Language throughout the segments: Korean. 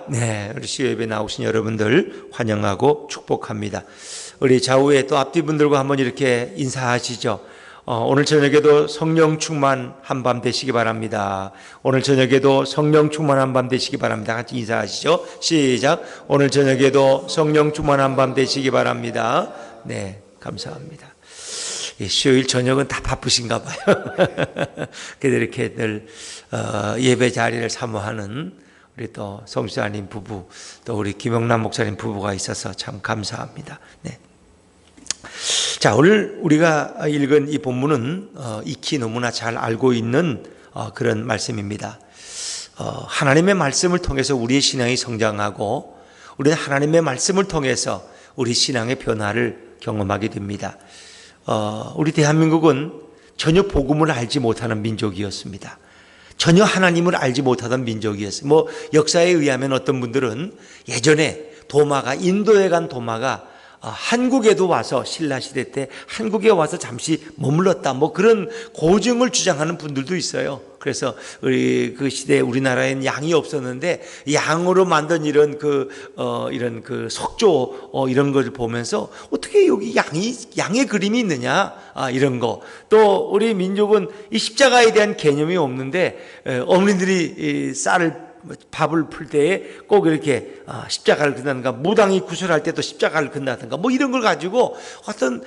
네, 우리 수요예배 나오신 여러분들 환영하고 축복합니다. 우리 좌우에 또 앞뒤 분들과 한번 이렇게 인사하시죠. 오늘 저녁에도 성령 충만 한밤 되시기 바랍니다. 오늘 저녁에도 성령 충만 한밤 되시기 바랍니다. 같이 인사하시죠. 시작. 오늘 저녁에도 성령 충만 한밤 되시기 바랍니다. 네, 감사합니다. 수요일 저녁은 다 바쁘신가 봐요. 그래도 이렇게 늘 예배 자리를 사모하는 우리 또 성수아님 부부, 또 우리 김영남 목사님 부부가 있어서 참 감사합니다. 네. 자, 오늘 우리가 읽은 이 본문은 익히 너무나 잘 알고 있는 그런 말씀입니다. 하나님의 말씀을 통해서 우리의 신앙이 성장하고, 우리는 하나님의 말씀을 통해서 우리 신앙의 변화를 경험하게 됩니다. 우리 대한민국은 전혀 복음을 알지 못하는 민족이었습니다. 전혀 하나님을 알지 못하던 민족이었어요. 역사에 의하면 어떤 분들은 예전에 인도에 간 도마가 한국에도 와서 신라시대 때 한국에 와서 잠시 머물렀다, 그런 고증을 주장하는 분들도 있어요. 그래서 우리 그 시대에 우리나라에는 양이 없었는데 양으로 만든 이런 석조 이런 걸 보면서 어떻게 여기 양의 그림이 있느냐, 이런 거. 또 우리 민족은 이 십자가에 대한 개념이 없는데 어머니들이 밥을 풀 때에 꼭 이렇게 십자가를 건다든가, 무당이 구슬할 때도 십자가를 건다든가, 이런 걸 가지고 어떤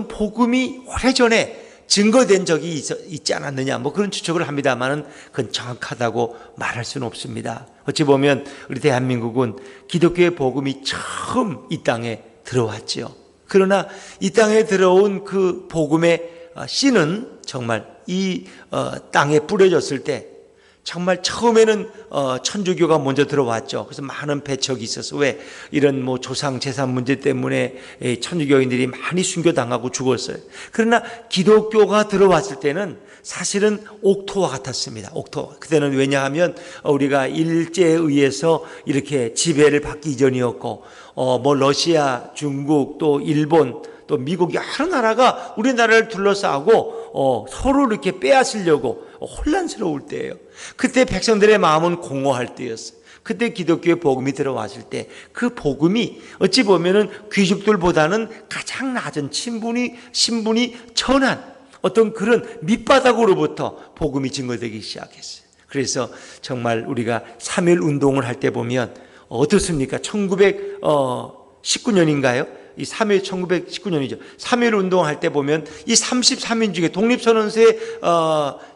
복음이 오래전에 증거된 적이 있지 않았느냐, 그런 추측을 합니다만은 그건 정확하다고 말할 수는 없습니다. 어찌 보면 우리 대한민국은 기독교의 복음이 처음 이 땅에 들어왔지요. 그러나 이 땅에 들어온 그 복음의 씨는 정말 이 땅에 뿌려졌을 때 정말 처음에는 천주교가 먼저 들어왔죠. 그래서 많은 배척이 있어서, 왜 이런 조상 재산 문제 때문에 천주교인들이 많이 순교당하고 죽었어요. 그러나 기독교가 들어왔을 때는 사실은 옥토와 같았습니다. 옥토. 그때는 왜냐하면 우리가 일제에 의해서 이렇게 지배를 받기 이전이었고, 러시아, 중국, 또 일본, 또 미국 여러 나라가 우리나라를 둘러싸고 서로 이렇게 빼앗으려고 혼란스러울 때예요. 그때 백성들의 마음은 공허할 때였어요. 그때 기독교의 복음이 들어왔을 때 그 복음이 어찌 보면은 귀족들보다는 가장 낮은 신분이 천한 어떤 그런 밑바닥으로부터 복음이 증거되기 시작했어요. 그래서 정말 우리가 3.1 운동을 할 때 보면 어떻습니까? 1919년인가요? 1919년이죠. 3.1 운동할 때 보면 이 33인 중에 독립선언서에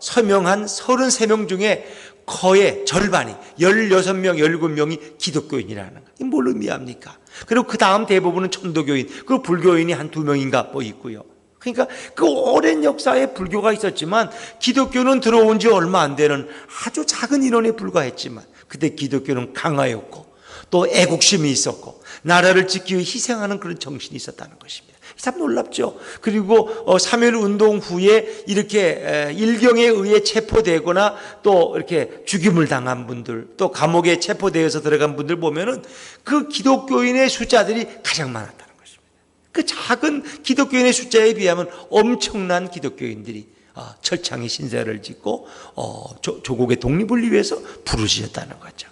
서명한 33명 중에 거의 절반이 16명, 17명이 기독교인이라는 거예요. 이게 뭘 의미합니까? 그리고 그 다음 대부분은 천도교인, 그리고 불교인이 한 2명인가 있고요. 그러니까 그 오랜 역사에 불교가 있었지만 기독교는 들어온 지 얼마 안 되는 아주 작은 인원에 불과했지만, 그때 기독교는 강하였고 또 애국심이 있었고 나라를 지키기 위해 희생하는 그런 정신이 있었다는 것입니다. 참 놀랍죠. 그리고 3.1 운동 후에 이렇게 일경에 의해 체포되거나 또 이렇게 죽임을 당한 분들, 또 감옥에 체포되어서 들어간 분들 보면은 그 기독교인의 숫자들이 가장 많았다는 것입니다. 그 작은 기독교인의 숫자에 비하면 엄청난 기독교인들이 철창의 신세를 짓고 조국의 독립을 위해서 부르짖었다는 거죠.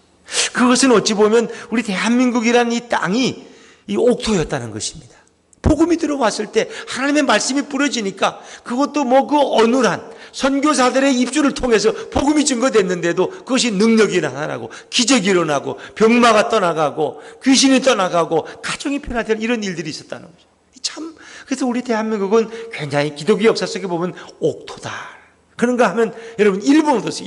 그것은 어찌 보면 우리 대한민국이라는 이 땅이 이 옥토였다는 것입니다. 복음이 들어왔을 때 하나님의 말씀이 뿌려지니까, 그것도 그 어눌한 선교사들의 입술을 통해서 복음이 증거됐는데도 그것이 능력이 나타나고 기적이 일어나고 병마가 떠나가고 귀신이 떠나가고 가정이 변화되는 이런 일들이 있었다는 거죠. 그래서 우리 대한민국은 굉장히 기독교 역사 속에 보면 옥토다. 그런가 하면 여러분, 일본 어떠세요?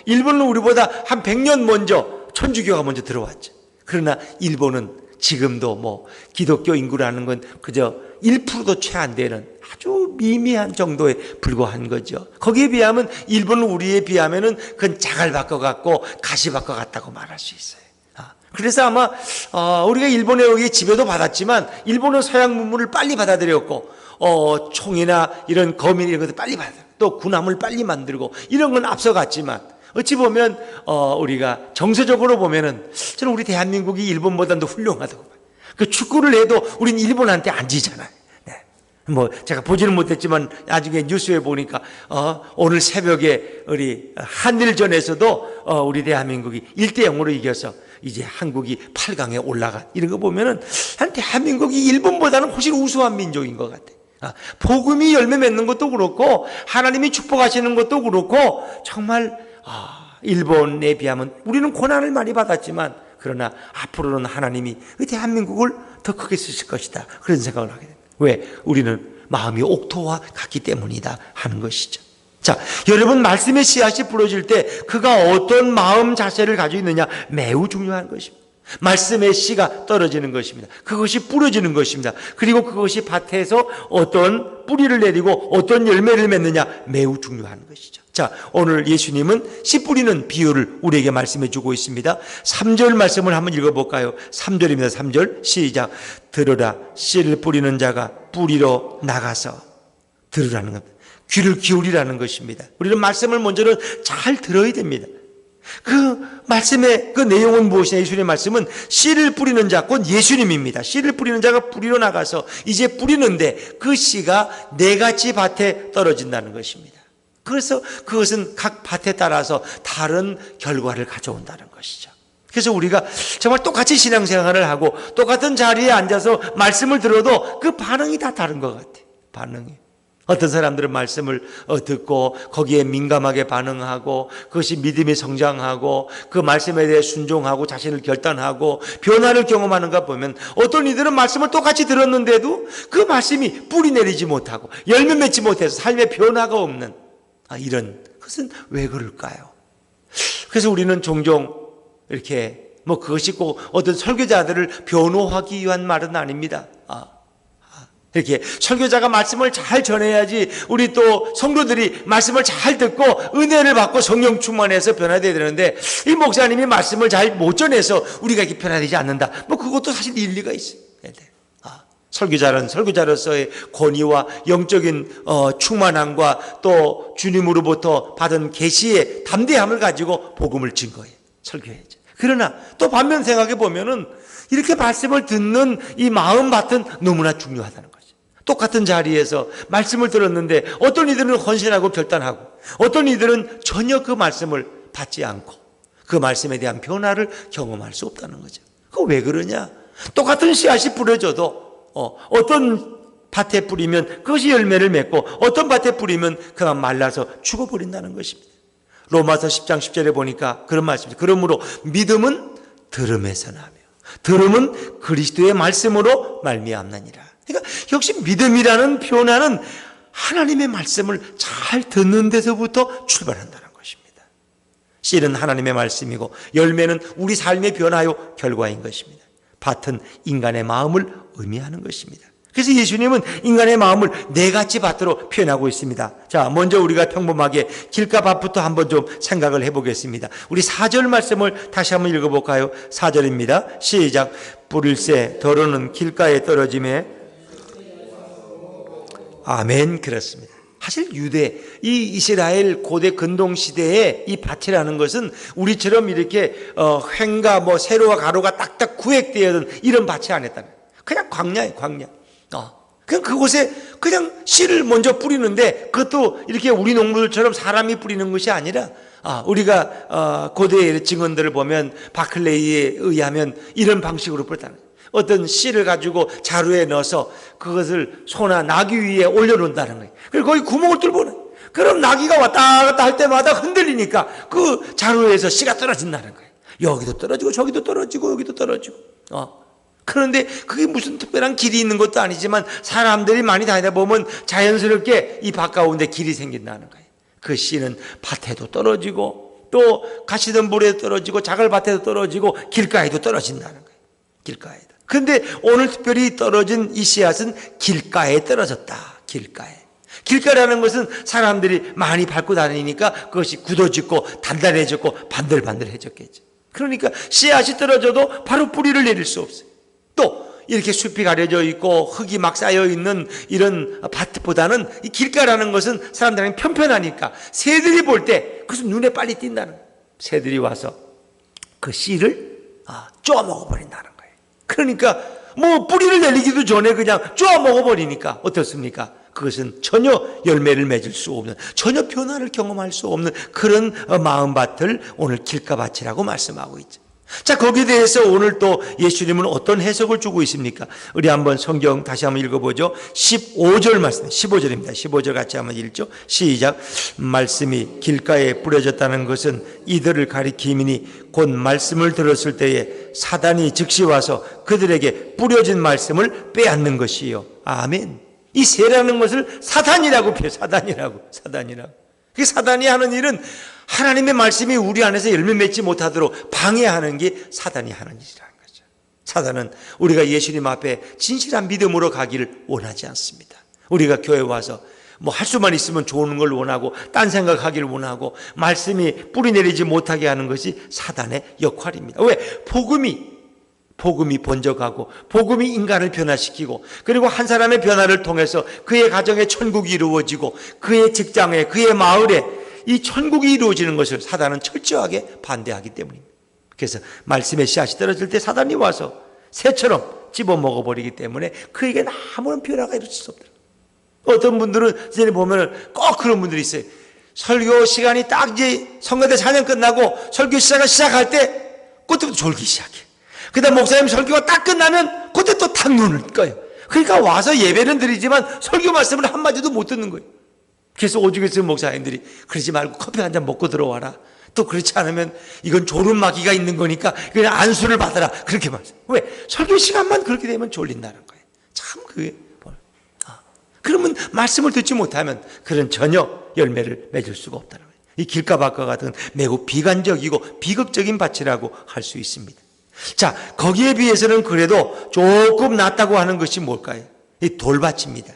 일본은 우리보다 한 100년 먼저 천주교가 먼저 들어왔죠. 그러나 일본은 지금도 기독교 인구라는 건 그저 1%도 채 안 되는 아주 미미한 정도에 불과한 거죠. 거기에 비하면 일본은 우리에 비하면은 그건 자갈밭과 같고 가시밭과 같다고 말할 수 있어요. 그래서 아마 우리가 일본에 의해 지배도 받았지만 일본은 서양 문물을 빨리 받아들였고, 총이나 이런 거민 이런 것도 빨리 또 군함을 빨리 만들고 이런 건 앞서갔지만, 어찌 보면 우리가 정서적으로 보면은 저는 우리 대한민국이 일본보다도 훌륭하다고 봐요. 그 축구를 해도 우린 일본한테 안 지잖아요. 네. 제가 보지는 못했지만 나중에 뉴스에 보니까 오늘 새벽에 우리 한일전에서도 우리 대한민국이 1대0으로 이겨서 이제 한국이 8강에 올라간 이런 거 보면은 한 대한민국이 일본보다는 훨씬 우수한 민족인 것 같아. 복음이 열매 맺는 것도 그렇고 하나님이 축복하시는 것도 그렇고 정말 일본에 비하면 우리는 고난을 많이 받았지만 그러나 앞으로는 하나님이 대한민국을 더 크게 쓰실 것이다 그런 생각을 하게 됩니다. 왜? 우리는 마음이 옥토와 같기 때문이다 하는 것이죠. 자, 여러분 말씀의 씨앗이 부러질 때 그가 어떤 마음 자세를 가지고 있느냐 매우 중요한 것입니다. 말씀의 씨가 떨어지는 것입니다. 그것이 부러지는 것입니다. 그리고 그것이 밭에서 어떤 뿌리를 내리고 어떤 열매를 맺느냐 매우 중요한 것이죠. 자, 오늘 예수님은 씨 뿌리는 비유를 우리에게 말씀해 주고 있습니다. 3절 말씀을 한번 읽어볼까요? 3절입니다. 3절 시작. 들으라, 씨를 뿌리는 자가 뿌리로 나가서 들으라는 겁니다. 귀를 기울이라는 것입니다. 우리는 말씀을 먼저는 잘 들어야 됩니다. 그 말씀의 그 내용은 무엇이냐? 예수님의 말씀은 씨를 뿌리는 자, 곧 예수님입니다. 씨를 뿌리는 자가 뿌리로 나가서 이제 뿌리는데 그 씨가 네 가지 밭에 떨어진다는 것입니다. 그래서 그것은 각 밭에 따라서 다른 결과를 가져온다는 것이죠. 그래서 우리가 정말 똑같이 신앙생활을 하고 똑같은 자리에 앉아서 말씀을 들어도 그 반응이 다 다른 것 같아요. 반응이. 어떤 사람들은 말씀을 듣고 거기에 민감하게 반응하고 그것이 믿음이 성장하고 그 말씀에 대해 순종하고 자신을 결단하고 변화를 경험하는가 보면 어떤 이들은 말씀을 똑같이 들었는데도 그 말씀이 뿌리 내리지 못하고 열매 맺지 못해서 삶에 변화가 없는 이런 것은 왜 그럴까요? 그래서 우리는 종종 이렇게 그것이 꼭 어떤 설교자들을 변호하기 위한 말은 아닙니다. 이렇게 설교자가 말씀을 잘 전해야지 우리 또 성도들이 말씀을 잘 듣고 은혜를 받고 성령 충만해서 변화되어야 되는데 이 목사님이 말씀을 잘 못 전해서 우리가 이렇게 변화되지 않는다. 그것도 사실 일리가 있어요. 설교자는 설교자로서의 권위와 영적인 충만함과 또 주님으로부터 받은 계시의 담대함을 가지고 복음을 증거해 설교해야죠. 그러나 또 반면 생각해 보면은 이렇게 말씀을 듣는 이 마음밭은 너무나 중요하다는 거죠. 똑같은 자리에서 말씀을 들었는데 어떤 이들은 헌신하고 결단하고 어떤 이들은 전혀 그 말씀을 받지 않고 그 말씀에 대한 변화를 경험할 수 없다는 거죠. 그거 왜 그러냐? 똑같은 씨앗이 뿌려져도 어떤 밭에 뿌리면 그것이 열매를 맺고 어떤 밭에 뿌리면 그만 말라서 죽어버린다는 것입니다. 로마서 10장 10절에 보니까 그런 말씀입니다. 그러므로 믿음은 들음에서 나며 들음은 그리스도의 말씀으로 말미암나니라. 그러니까 역시 믿음이라는 변화는 하나님의 말씀을 잘 듣는 데서부터 출발한다는 것입니다. 씨는 하나님의 말씀이고 열매는 우리 삶의 변화요 결과인 것입니다. 밭은 인간의 마음을 의미하는 것입니다. 그래서 예수님은 인간의 마음을 네 가지 밭으로 표현하고 있습니다. 자, 먼저 우리가 평범하게 길가 밭부터 한번 좀 생각을 해보겠습니다. 우리 4절 말씀을 다시 한번 읽어볼까요? 4절입니다. 시작. 뿌릴새 더러는 길가에 떨어짐에 아멘. 그렇습니다. 사실 유대, 이 이스라엘 고대 근동 시대의 이 밭이라는 것은 우리처럼 이렇게 횡과 세로와 가로가 딱딱 구획되어있는 이런 밭이 아니었다는 거예요. 그냥 광야예요, 광야. 그냥 그곳에 그냥 씨를 먼저 뿌리는데 그것도 이렇게 우리 농부들처럼 사람이 뿌리는 것이 아니라 우리가 고대의 증언들을 보면 바클레이에 의하면 이런 방식으로 뿌렸다는 거예요. 어떤 씨를 가지고 자루에 넣어서 그것을 소나 나귀 위에 올려놓는다는 거예요. 그리고 거기 구멍을 뚫고는 그럼 나귀가 왔다 갔다 할 때마다 흔들리니까 그 자루에서 씨가 떨어진다는 거예요. 여기도 떨어지고 저기도 떨어지고 여기도 떨어지고. 그런데 그게 무슨 특별한 길이 있는 것도 아니지만 사람들이 많이 다니다 보면 자연스럽게 이 밭 가운데 길이 생긴다는 거예요. 그 씨는 밭에도 떨어지고 또 가시던 물에도 떨어지고 자갈밭에도 떨어지고 길가에도 떨어진다는 거예요. 길가에도. 그런데 오늘 특별히 떨어진 이 씨앗은 길가에 떨어졌다. 길가에. 길가라는 것은 사람들이 많이 밟고 다니니까 그것이 굳어지고 단단해졌고 반들반들해졌겠죠. 그러니까 씨앗이 떨어져도 바로 뿌리를 내릴 수 없어요. 또 이렇게 숲이 가려져 있고 흙이 막 쌓여 있는 이런 밭보다는 이 길가라는 것은 사람들이 편편하니까 새들이 볼 때 그것은 눈에 빨리 띈다는 거예요. 새들이 와서 그 씨를 쪼아 먹어버린다는 거예요. 그러니까 뿌리를 내리기도 전에 그냥 쪼아 먹어버리니까 어떻습니까? 그것은 전혀 열매를 맺을 수 없는, 전혀 변화를 경험할 수 없는 그런 마음밭을 오늘 길가밭이라고 말씀하고 있죠. 자, 거기에 대해서 오늘 또 예수님은 어떤 해석을 주고 있습니까? 우리 한번 성경 다시 한번 읽어보죠. 15절 말씀, 15절입니다. 15절 같이 한번 읽죠. 시작. 말씀이 길가에 뿌려졌다는 것은 이들을 가리킴이니 곧 말씀을 들었을 때에 사단이 즉시 와서 그들에게 뿌려진 말씀을 빼앗는 것이요. 아멘. 이 세라는 것을 사단이라고 표현, 사단이라고. 그 사단이 하는 일은 하나님의 말씀이 우리 안에서 열매 맺지 못하도록 방해하는 게 사단이 하는 일이라는 거죠. 사단은 우리가 예수님 앞에 진실한 믿음으로 가기를 원하지 않습니다. 우리가 교회 와서 뭐 할 수만 있으면 좋은 걸 원하고 딴 생각하기를 원하고 말씀이 뿌리 내리지 못하게 하는 것이 사단의 역할입니다. 왜? 복음이 번져가고 복음이 인간을 변화시키고 그리고 한 사람의 변화를 통해서 그의 가정에 천국이 이루어지고 그의 직장에 그의 마을에 이 천국이 이루어지는 것을 사단은 철저하게 반대하기 때문입니다. 그래서 말씀의 씨앗이 떨어질 때 사단이 와서 새처럼 집어먹어버리기 때문에 그에게 아무런 변화가 이루어질 수 없더라고요. 어떤 분들은 이제 보면 꼭 그런 분들이 있어요. 설교 시간이 딱 이제 성가대 4년 끝나고 설교 시작할 때 그때부터 졸기 시작해. 그 다음 목사님 설교가 딱 끝나면 그때 또 탁 눈을 떠요. 그러니까 와서 예배는 드리지만 설교 말씀을 한마디도 못 듣는 거예요. 그래서 오죽에 있는 목사님들이 그러지 말고 커피 한 잔 먹고 들어와라. 또 그렇지 않으면 이건 졸음마귀가 있는 거니까 그냥 안수를 받아라. 그렇게 말해요. 왜? 설교 시간만 그렇게 되면 졸린다는 거예요. 참 그게 그러면 말씀을 듣지 못하면 그런 전혀 열매를 맺을 수가 없다는 거예요. 이 길가밭과 같은 매우 비관적이고 비극적인 밭이라고 할 수 있습니다. 자, 거기에 비해서는 그래도 조금 낫다고 하는 것이 뭘까요? 이 돌밭입니다.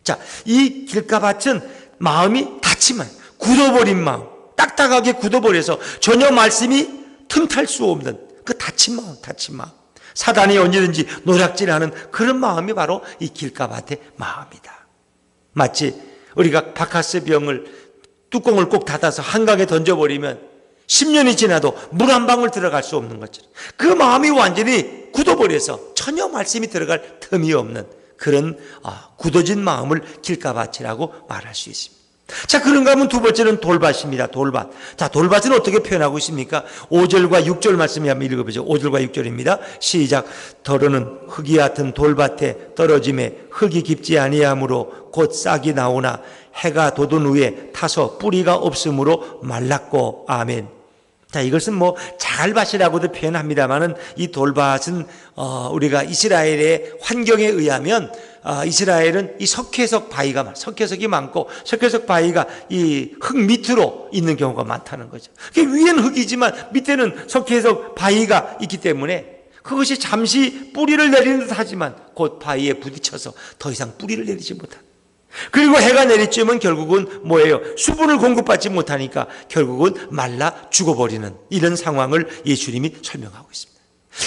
자, 이 길가밭은 마음이 닫히면 굳어버린 마음, 딱딱하게 굳어버려서 전혀 말씀이 틈탈 수 없는 그 닫힌 마음. 사단이 언제든지 노략질하는 그런 마음이 바로 이 길가밭의 마음이다. 마치 우리가 바카스 병을 뚜껑을 꼭 닫아서 한강에 던져버리면 10년이 지나도 물 한 방울 들어갈 수 없는 것처럼 그 마음이 완전히 굳어버려서 전혀 말씀이 들어갈 틈이 없는 그런 굳어진 마음을 길가밭이라고 말할 수 있습니다. 자, 그런가 하면 두 번째는 돌밭입니다. 돌밭. 자, 돌밭은 어떻게 표현하고 있습니까? 5절과 6절 말씀을 한번 읽어보죠. 5절과 6절입니다. 시작. 더러는 흙이 같은 돌밭에 떨어짐에 흙이 깊지 아니하므로 곧 싹이 나오나 해가 돋은 후에 타서 뿌리가 없으므로 말랐고. 아멘. 자, 이것은 뭐 자갈밭이라고도 표현합니다만은 이 돌밭은 우리가 이스라엘의 환경에 의하면 이스라엘은 이 석회석이 많고 석회석 바위가 이 흙 밑으로 있는 경우가 많다는 거죠. 위에는 흙이지만 밑에는 석회석 바위가 있기 때문에 그것이 잠시 뿌리를 내리는 듯 하지만 곧 바위에 부딪혀서 더 이상 뿌리를 내리지 못한다. 그리고 해가 내리쬐면 결국은 뭐예요? 수분을 공급받지 못하니까 결국은 말라 죽어버리는 이런 상황을 예수님이 설명하고 있습니다.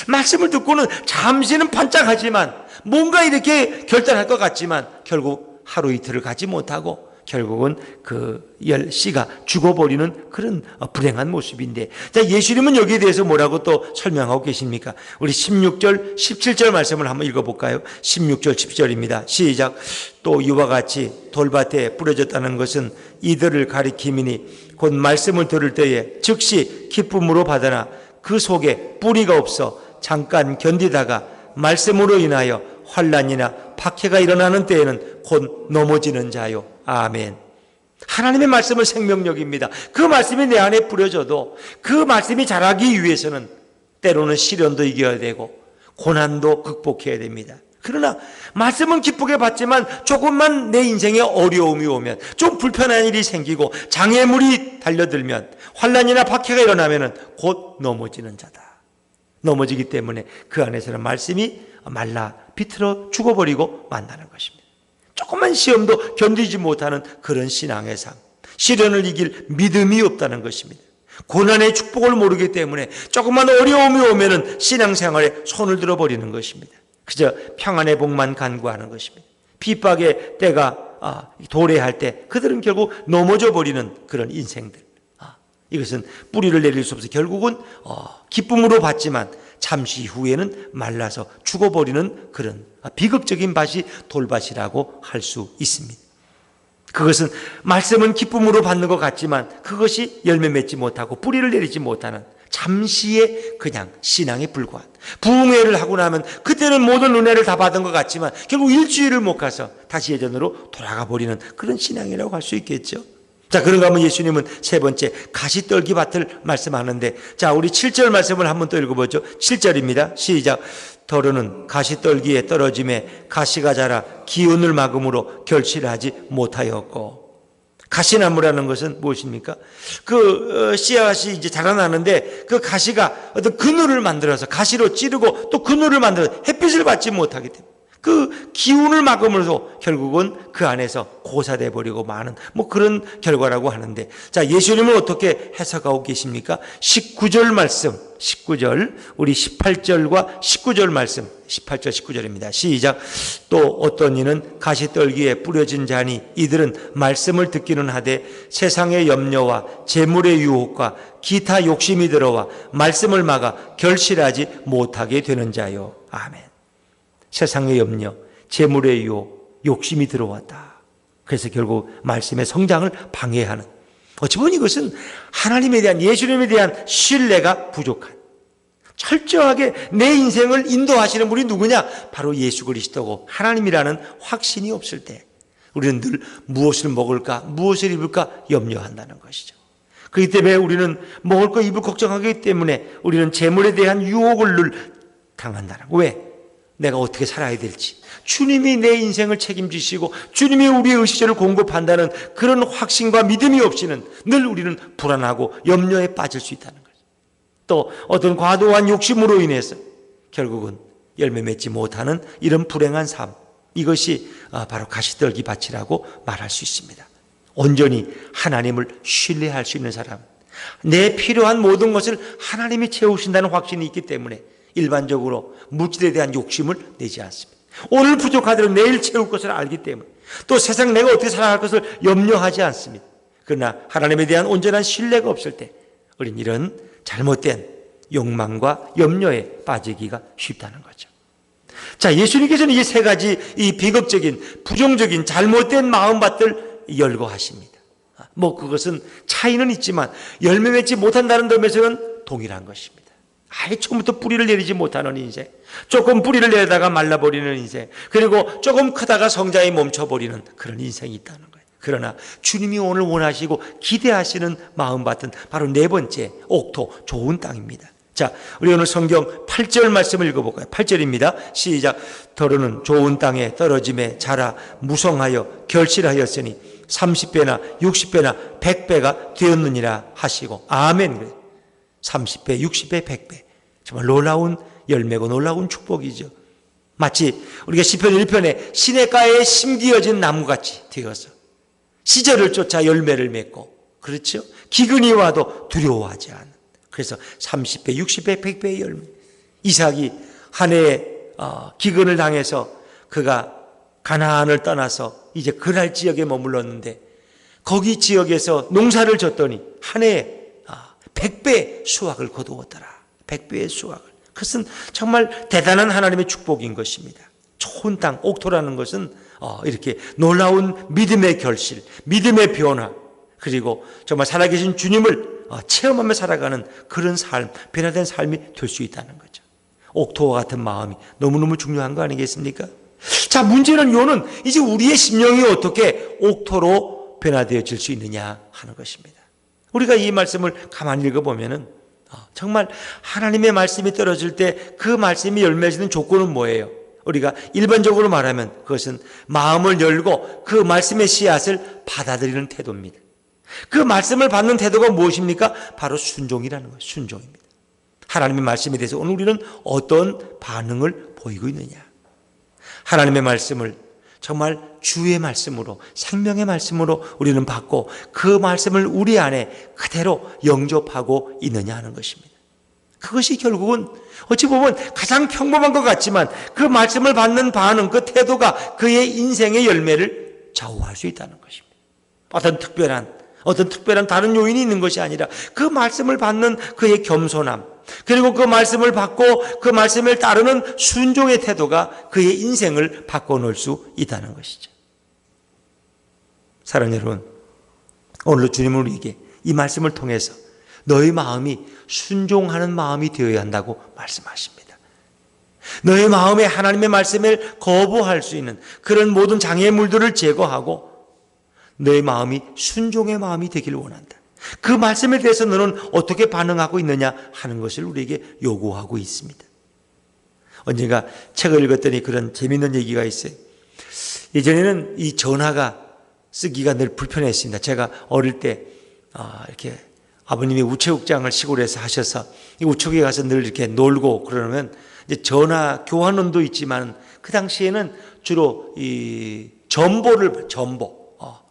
말씀을 듣고는 잠시는 반짝하지만 뭔가 이렇게 결단할 것 같지만 결국 하루 이틀을 가지 못하고 결국은 그 씨가 죽어버리는 그런 불행한 모습인데, 자, 예수님은 여기에 대해서 뭐라고 또 설명하고 계십니까? 우리 16절, 17절 말씀을 한번 읽어볼까요? 16절, 17절입니다. 시작. 또 이와 같이 돌밭에 뿌려졌다는 것은 이들을 가리킴이니 곧 말씀을 들을 때에 즉시 기쁨으로 받으나 그 속에 뿌리가 없어 잠깐 견디다가 말씀으로 인하여 환난이나 박해가 일어나는 때에는 곧 넘어지는 자요. 아멘. 하나님의 말씀은 생명력입니다. 그 말씀이 내 안에 뿌려져도 그 말씀이 자라기 위해서는 때로는 시련도 이겨야 되고 고난도 극복해야 됩니다. 그러나 말씀은 기쁘게 받지만 조금만 내 인생에 어려움이 오면, 좀 불편한 일이 생기고 장애물이 달려들면, 환난이나 박해가 일어나면 곧 넘어지는 자다. 넘어지기 때문에 그 안에서는 말씀이 말라 비틀어 죽어버리고 만나는 것입니다. 조금만 시험도 견디지 못하는 그런 신앙의 삶, 시련을 이길 믿음이 없다는 것입니다. 고난의 축복을 모르기 때문에 조금만 어려움이 오면은 신앙생활에 손을 들어버리는 것입니다. 그저 평안의 복만 간구하는 것입니다. 핍박의 때가 도래할 때 그들은 결국 넘어져 버리는 그런 인생들. 이것은 뿌리를 내릴 수 없어 결국은 기쁨으로 받지만 잠시 후에는 말라서 죽어버리는 그런 비극적인 밭이 돌밭이라고 할 수 있습니다. 그것은 말씀은 기쁨으로 받는 것 같지만 그것이 열매 맺지 못하고 뿌리를 내리지 못하는 잠시의 그냥 신앙에 불과한, 부흥회를 하고 나면 그때는 모든 은혜를 다 받은 것 같지만 결국 일주일을 못 가서 다시 예전으로 돌아가 버리는 그런 신앙이라고 할 수 있겠죠. 자, 그런가 하면 예수님은 세 번째 가시떨기 밭을 말씀하는데, 자, 우리 7절 말씀을 한번 또 읽어보죠. 7절입니다. 시작. 더러는 가시떨기에 떨어짐에 가시가 자라 기운을 막음으로 결실하지 못하였고. 가시나무라는 것은 무엇입니까? 그 씨앗이 이제 자라나는데 그 가시가 어떤 그늘을 만들어서 가시로 찌르고 또 그늘을 만들어서 햇빛을 받지 못하기 때문에 그 기운을 막음으로써 결국은 그 안에서 고사돼 버리고 마는 그런 결과라고 하는데, 자, 예수님은 어떻게 해석하고 계십니까? 19절 말씀, 19절, 우리 18절과 19절 말씀, 18절 19절입니다. 시작. 또 어떤 이는 가시떨기에 뿌려진 자니 이들은 말씀을 듣기는 하되 세상의 염려와 재물의 유혹과 기타 욕심이 들어와 말씀을 막아 결실하지 못하게 되는 자요. 아멘. 세상의 염려, 재물의 유혹, 욕심이 들어왔다. 그래서 결국 말씀의 성장을 방해하는, 어찌 보면 이것은 하나님에 대한, 예수님에 대한 신뢰가 부족한, 철저하게 내 인생을 인도하시는 분이 누구냐? 바로 예수 그리스도고 하나님이라는 확신이 없을 때 우리는 늘 무엇을 먹을까, 무엇을 입을까 염려한다는 것이죠. 그렇기 때문에 우리는 먹을 거 입을 걱정하기 때문에 우리는 재물에 대한 유혹을 늘 당한다는 거예요. 왜? 내가 어떻게 살아야 될지, 주님이 내 인생을 책임지시고 주님이 우리의 의식주를 공급한다는 그런 확신과 믿음이 없이는 늘 우리는 불안하고 염려에 빠질 수 있다는 거죠. 또 어떤 과도한 욕심으로 인해서 결국은 열매 맺지 못하는 이런 불행한 삶, 이것이 바로 가시떨기 밭이라고 말할 수 있습니다. 온전히 하나님을 신뢰할 수 있는 사람, 내 필요한 모든 것을 하나님이 채우신다는 확신이 있기 때문에 일반적으로 물질에 대한 욕심을 내지 않습니다. 오늘 부족하더라도 내일 채울 것을 알기 때문에, 또 세상 내가 어떻게 살아갈 것을 염려하지 않습니다. 그러나 하나님에 대한 온전한 신뢰가 없을 때 우리는 이런 잘못된 욕망과 염려에 빠지기가 쉽다는 거죠. 자, 예수님께서는 이 세 가지 이 비극적인, 부정적인, 잘못된 마음밭을 열거하십니다. 그것은 차이는 있지만 열매 맺지 못한다는 점에서는 동일한 것입니다. 아예 처음부터 뿌리를 내리지 못하는 인생, 조금 뿌리를 내다가 말라버리는 인생, 그리고 조금 크다가 성장이 멈춰버리는 그런 인생이 있다는 거예요. 그러나 주님이 오늘 원하시고 기대하시는 마음밭은 바로 네 번째, 옥토, 좋은 땅입니다. 자, 우리 오늘 성경 8절 말씀을 읽어볼까요? 8절입니다. 시작. 더러는 좋은 땅에 떨어짐에 자라 무성하여 결실하였으니 30배나 60배나 100배가 되었느니라 하시고. 아멘. 30배, 60배, 100배. 정말 놀라운 열매고 놀라운 축복이죠. 마치 우리가 시편 1편에 시냇가에 심기어진 나무같이 되어서 시절을 쫓아 열매를 맺고, 그렇죠? 기근이 와도 두려워하지 않은, 그래서 30배, 60배, 100배의 열매. 이삭이 한 해에 기근을 당해서 그가 가나안을 떠나서 이제 그랄 지역에 머물렀는데 거기 지역에서 농사를 졌더니 한 해에 100배의 수확을 거두었더라. 100배의 수확을. 그것은 정말 대단한 하나님의 축복인 것입니다. 좋은 땅, 옥토라는 것은 이렇게 놀라운 믿음의 결실, 믿음의 변화, 그리고 정말 살아계신 주님을 체험하며 살아가는 그런 삶, 변화된 삶이 될 수 있다는 거죠. 옥토와 같은 마음이 너무너무 중요한 거 아니겠습니까? 자, 문제는 요는 이제 우리의 심령이 어떻게 옥토로 변화되어질 수 있느냐 하는 것입니다. 우리가 이 말씀을 가만히 읽어보면은 정말 하나님의 말씀이 떨어질 때 그 말씀이 열매지는 조건은 뭐예요? 우리가 일반적으로 말하면 그것은 마음을 열고 그 말씀의 씨앗을 받아들이는 태도입니다. 그 말씀을 받는 태도가 무엇입니까? 바로 순종이라는 거예요. 순종입니다. 하나님의 말씀에 대해서 오늘 우리는 어떤 반응을 보이고 있느냐? 하나님의 말씀을 정말 주의 말씀으로, 생명의 말씀으로 우리는 받고 그 말씀을 우리 안에 그대로 영접하고 있느냐 하는 것입니다. 그것이 결국은 어찌 보면 가장 평범한 것 같지만 그 말씀을 받는 반응, 그 태도가 그의 인생의 열매를 좌우할 수 있다는 것입니다. 어떤 특별한 다른 요인이 있는 것이 아니라 그 말씀을 받는 그의 겸손함, 그리고 그 말씀을 받고 그 말씀을 따르는 순종의 태도가 그의 인생을 바꿔놓을 수 있다는 것이죠. 사랑하는 여러분, 오늘도 주님은 우리에게 이 말씀을 통해서 너의 마음이 순종하는 마음이 되어야 한다고 말씀하십니다. 너의 마음에 하나님의 말씀을 거부할 수 있는 그런 모든 장애물들을 제거하고 너의 마음이 순종의 마음이 되기를 원한다. 그 말씀에 대해서 너는 어떻게 반응하고 있느냐 하는 것을 우리에게 요구하고 있습니다. 언젠가 책을 읽었더니 그런 재미있는 얘기가 있어요. 예전에는 이 전화가 쓰기가 늘 불편했습니다. 제가 어릴 때 이렇게 아버님이 우체국장을 시골에서 하셔서 이 우체국에 가서 늘 이렇게 놀고 그러면 이제 전화 교환원도 있지만 그 당시에는 주로 이 전보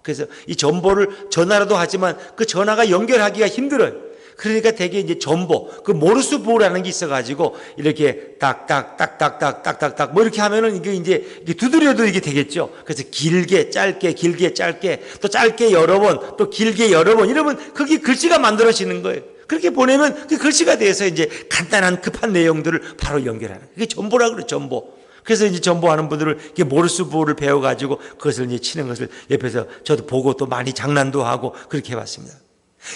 그래서 이 전보를 전화라도 하지만 그 전화가 연결하기가 힘들어요. 그러니까 되게 이제 전보, 그 모르스 보라는 게 있어가지고 이렇게 딱딱딱딱딱딱딱 뭐 이렇게 하면은 이게 이제 두드려도 이게 되겠죠. 그래서 길게 짧게 또 짧게 여러 번 또 길게 여러 번 이러면 그게 글씨가 만들어지는 거예요. 그렇게 보내면 그 글씨가 돼서 이제 간단한 급한 내용들을 바로 연결하는 그게 전보라 그래요. 전보. 그래서 이제 전보하는 분들은 이게 모르스보를 배워가지고 그것을 이제 치는 것을 옆에서 저도 보고 또 많이 장난도 하고 그렇게 해봤습니다.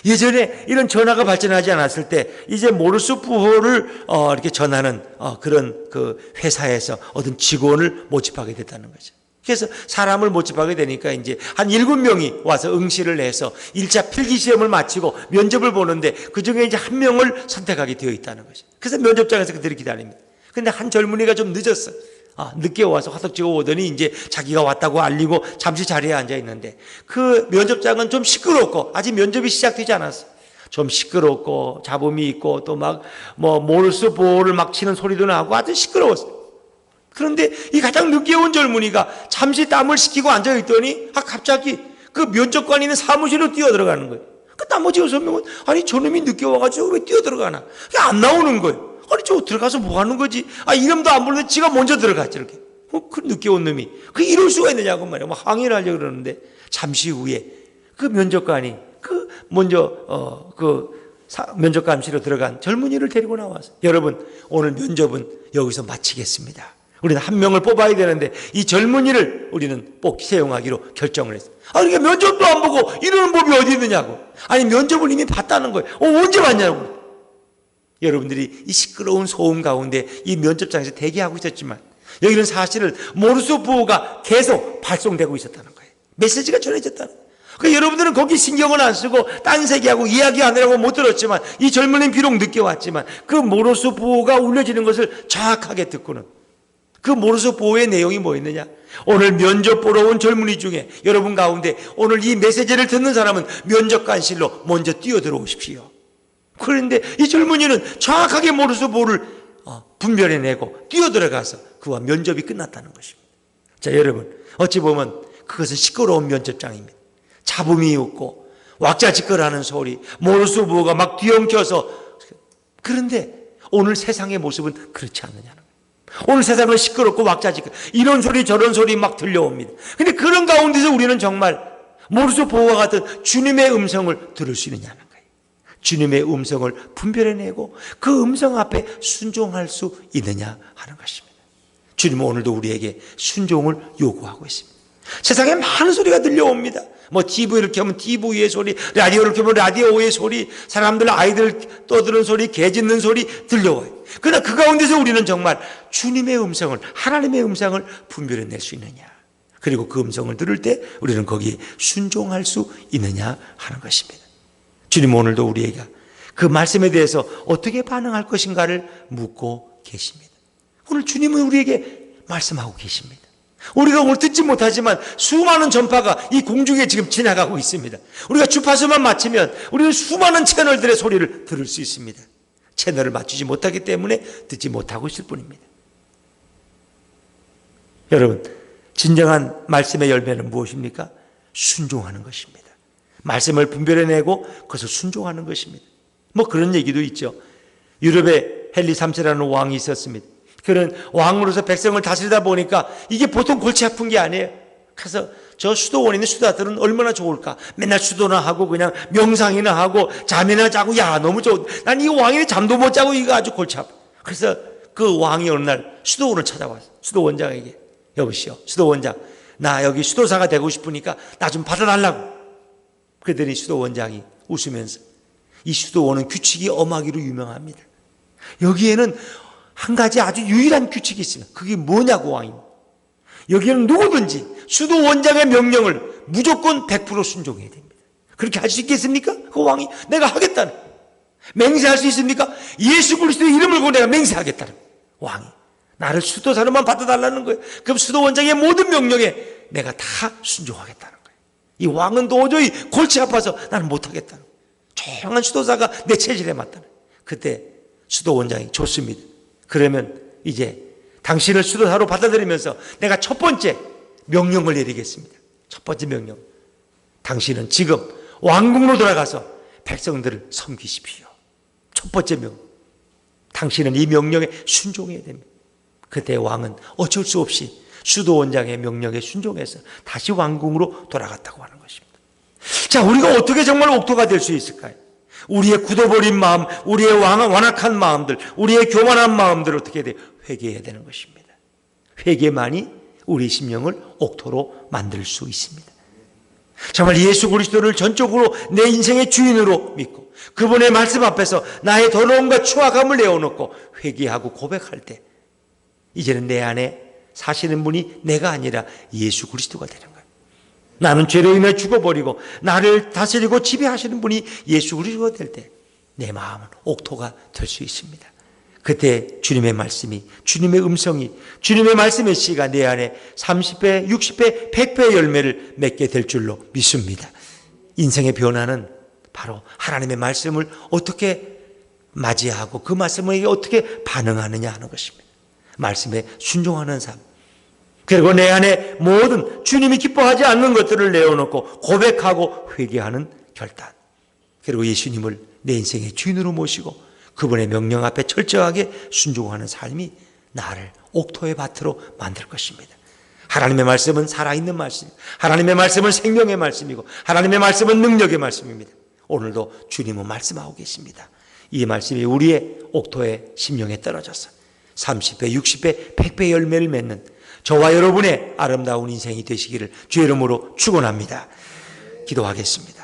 예전에 이런 전화가 발전하지 않았을 때 이제 모르스보를 이렇게 전하는 그런 그 회사에서 어떤 직원을 모집하게 됐다는 거죠. 그래서 사람을 모집하게 되니까 이제 한 7명이 와서 응시를 해서 1차 필기시험을 마치고 면접을 보는데 그 중에 이제 한 명을 선택하게 되어 있다는 거죠. 그래서 면접장에서 그들이 기다립니다. 근데 한 젊은이가 좀 늦었어요. 늦게 와서 화석지고 오더니 이제 자기가 왔다고 알리고 잠시 자리에 앉아 있는데 그 면접장은 좀 시끄럽고 아직 면접이 시작되지 않았어요. 좀 시끄럽고 잡음이 있고 또 막 모르스보를 막 치는 소리도 나고 아주 시끄러웠어요. 그런데 이 가장 늦게 온 젊은이가 잠시 땀을 식히고 앉아 있더니 갑자기 그 면접관이 있는 사무실로 뛰어 들어가는 거예요. 그 나머지 6명은 아니 저놈이 늦게 와가지고 왜 뛰어 들어가나? 안 나오는 거예요. 아니 저 들어가서 뭐 하는 거지? 이름도 안 부르는데 지가 먼저 들어갔지 이렇게. 그 늦게 온 놈이 이럴 수가 있느냐고 말이야. 항의를 하려고 그러는데 잠시 후에 그 면접관이 먼저 면접관실로 들어간 젊은이를 데리고 나와서 여러분 오늘 면접은 여기서 마치겠습니다. 우리는 한 명을 뽑아야 되는데 이 젊은이를 우리는 꼭 채용하기로 결정을 했어요. 그러니까 면접도 안 보고 이러는 법이 어디 있느냐고. 아니 면접을 이미 봤다는 거예요. 언제 봤냐고. 여러분들이 이 시끄러운 소음 가운데 이 면접장에서 대기하고 있었지만 여기는 사실은 모르스보가 계속 발송되고 있었다는 거예요. 메시지가 전해졌다는 거예요. 그러니까 여러분들은 거기 신경을 안 쓰고 딴색이하고 이야기하느라고 못 들었지만 이 젊은이는 비록 늦게 왔지만 그 모르스보가 울려지는 것을 정확하게 듣고는 그 모르스보의 내용이 뭐였느냐? 오늘 면접 보러 온 젊은이 중에 여러분 가운데 오늘 이 메시지를 듣는 사람은 면접관실로 먼저 뛰어들어오십시오. 그런데 이 젊은이는 정확하게 모르스보를 분별해내고 뛰어들어가서 그와 면접이 끝났다는 것입니다. 자, 여러분 어찌 보면 그것은 시끄러운 면접장입니다. 잡음이 있고 왁자지껄하는 소리, 모르스보가 막 뒤엉켜서. 그런데 오늘 세상의 모습은 그렇지 않느냐는 거예요. 오늘 세상은 시끄럽고 왁자지껄 이런 소리 저런 소리 막 들려옵니다. 그런데 그런 가운데서 우리는 정말 모르스보와 같은 주님의 음성을 들을 수 있느냐는 거예요. 주님의 음성을 분별해내고 그 음성 앞에 순종할 수 있느냐 하는 것입니다. 주님은 오늘도 우리에게 순종을 요구하고 있습니다. 세상에 많은 소리가 들려옵니다. TV를 켜면 TV의 소리, 라디오를 켜면 라디오의 소리, 사람들 아이들 떠드는 소리, 개 짖는 소리 들려와요. 그러나 그 가운데서 우리는 정말 주님의 음성을, 하나님의 음성을 분별해낼 수 있느냐, 그리고 그 음성을 들을 때 우리는 거기에 순종할 수 있느냐 하는 것입니다. 주님은 오늘도 우리에게 그 말씀에 대해서 어떻게 반응할 것인가를 묻고 계십니다. 오늘 주님은 우리에게 말씀하고 계십니다. 우리가 오늘 듣지 못하지만 수많은 전파가 이 공중에 지금 지나가고 있습니다. 우리가 주파수만 맞추면 우리는 수많은 채널들의 소리를 들을 수 있습니다. 채널을 맞추지 못하기 때문에 듣지 못하고 있을 뿐입니다. 여러분, 진정한 말씀의 열매는 무엇입니까? 순종하는 것입니다. 말씀을 분별해내고 그것을 순종하는 것입니다. 그런 얘기도 있죠. 유럽에 헨리 3세라는 왕이 있었습니다. 그런 왕으로서 백성을 다스리다 보니까 이게 보통 골치 아픈 게 아니에요. 그래서 저 수도원에 있는 수도자들은 얼마나 좋을까. 맨날 수도나 하고 그냥 명상이나 하고 잠이나 자고 너무 좋아. 난 이 왕이 잠도 못 자고 이거 아주 골치 아파. 그래서 그 왕이 어느 날 수도원을 찾아왔어. 수도원장에게 여보시오, 수도원장, 나 여기 수도사가 되고 싶으니까 나 좀 받아달라고. 그랬더니 수도원장이 웃으면서 이 수도원은 규칙이 엄하기로 유명합니다. 여기에는 한 가지 아주 유일한 규칙이 있습니다. 그게 뭐냐고, 왕입니다. 여기는 누구든지 수도원장의 명령을 무조건 100% 순종해야 됩니다. 그렇게 할 수 있겠습니까? 그 왕이 내가 하겠다는, 맹세할 수 있습니까? 예수 그리스도의 이름을 걸고 내가 맹세하겠다는, 왕이 나를 수도사로만 받아달라는 거예요. 그럼 수도원장의 모든 명령에 내가 다 순종하겠다는 거예요. 이 왕은 도저히 골치 아파서 나는 못하겠다는 거예요. 조용한 수도사가 내 체질에 맞다는 거예요. 그때 수도원장이 좋습니다. 그러면 이제 당신을 수도사로 받아들이면서 내가 첫 번째 명령을 내리겠습니다. 첫 번째 명령, 당신은 지금 왕궁으로 돌아가서 백성들을 섬기십시오. 첫 번째 명령, 당신은 이 명령에 순종해야 됩니다. 그때 왕은 어쩔 수 없이 수도원장의 명령에 순종해서 다시 왕궁으로 돌아갔다고 하는 것입니다. 자, 우리가 어떻게 정말 옥토가 될 수 있을까요? 우리의 굳어버린 마음, 우리의 완악한 마음들, 우리의 교만한 마음들을 어떻게 해야 돼요? 회개해야 되는 것입니다. 회개만이 우리 심령을 옥토로 만들 수 있습니다. 정말 예수 그리스도를 전적으로 내 인생의 주인으로 믿고 그분의 말씀 앞에서 나의 더러움과 추악함을 내어놓고 회개하고 고백할 때 이제는 내 안에 사시는 분이 내가 아니라 예수 그리스도가 되는 거예요. 나는 죄로 인해 죽어버리고 나를 다스리고 지배하시는 분이 예수 그리스도가 될 때 내 마음은 옥토가 될 수 있습니다. 그때 주님의 말씀이, 주님의 음성이, 주님의 말씀의 씨가 내 안에 30배, 60배, 100배의 열매를 맺게 될 줄로 믿습니다. 인생의 변화는 바로 하나님의 말씀을 어떻게 맞이하고 그 말씀에게 어떻게 반응하느냐 하는 것입니다. 말씀에 순종하는 삶, 그리고 내 안에 모든 주님이 기뻐하지 않는 것들을 내어놓고 고백하고 회개하는 결단, 그리고 예수님을 내 인생의 주인으로 모시고 그분의 명령 앞에 철저하게 순종하는 삶이 나를 옥토의 밭으로 만들 것입니다. 하나님의 말씀은 살아있는 말씀, 하나님의 말씀은 생명의 말씀이고 하나님의 말씀은 능력의 말씀입니다. 오늘도 주님은 말씀하고 계십니다. 이 말씀이 우리의 옥토의 심령에 떨어져서 30배, 60배, 100배 열매를 맺는 저와 여러분의 아름다운 인생이 되시기를 주의 이름으로 축원합니다. 기도하겠습니다.